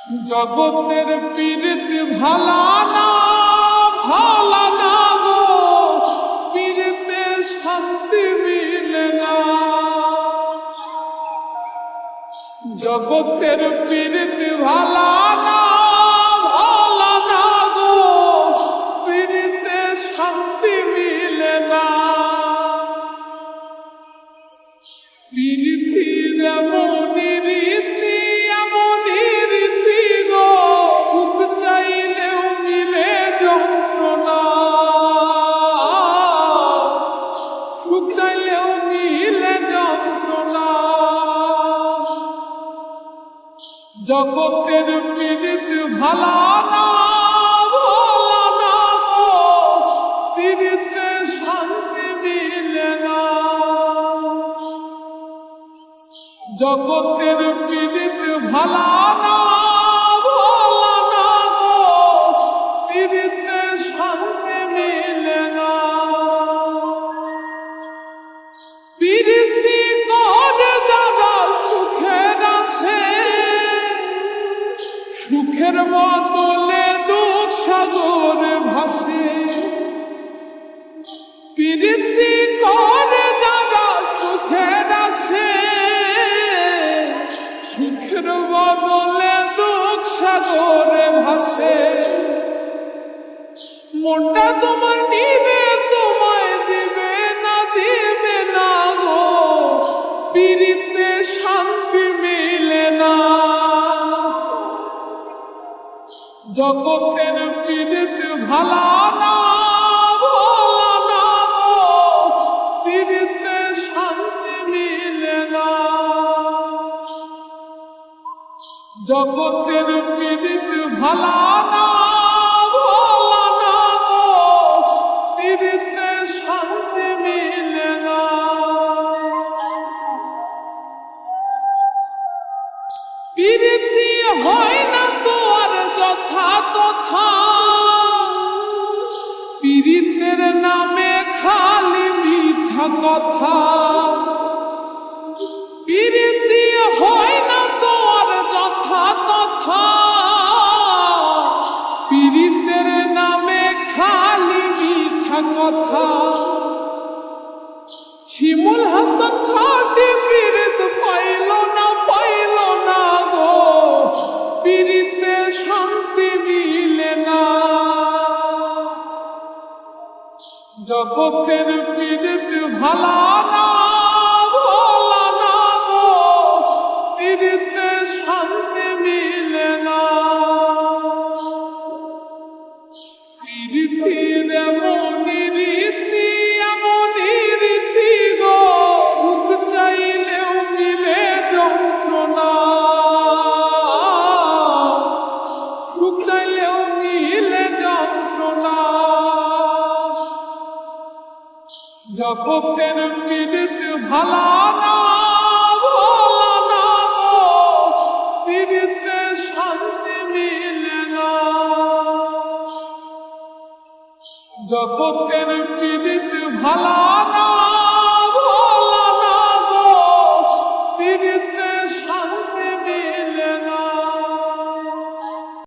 জগতের পীড়িত ভালা না গো, পীড়িতে শান্তি মিলে না। জগতের পীড়িত ভালা না গো, পীড়িতে শান্তি মিলে না। পীড়িতির এমনই রীতি গো, সুখ চাইলেও মিলে যন্ত্রণা, সুখ চাইলেও মিলে যন্ত্রণা। জগতের পীড়িত ভালা না গো, পীড়িতে শান্তি মিলে না। জগতের পীড়িত ভালা না গো, পীড়িতে শান্তি মিলে না। পীড়িতি করে যারা সুখের আসে, সুখের বদলে দুঃখ সাগরে ভাসে। পীড়িতি করে যারা সুখের আসে, সুখের বদলে দুঃখ সাগরে ভাসে। মনটা তোমার নিবে, তোমায় দিবে না গো, পীড়িতে শান্তি মিলে না। জগতের পীড়িত ভালা না গো, পীড়িতে শান্তি মিলে না। জগতের পীড়িত ভালা না গো, পীড়িতে শান্তি মিলে না। পীড়িতি হয় না তো আর যথা তথা, পীড়িতের নামে খালি মিঠা কথা। পীড়িতি হয় না তো আর যথা তথা, পীড়িতের নামে খালি মিঠা কথা। শিমুল হাসান খাটি পীড়িত পাইল না গো, পীড়িতে শান্তি মিলে না। জগতের পীড়িত ভালা না গো, পীড়িতে শান্তি মিলে না। পীড়িতির এমনই রীতি গো, সুখ চাইলেও মিলে যন্ত্রণা, সুখ চাইলেও মিলে যন্ত্রণা। জগতের পীড়িত ভালা না গো, পীড়িতে শান্তি মিলে না। জগতের পীড়িত ভালা না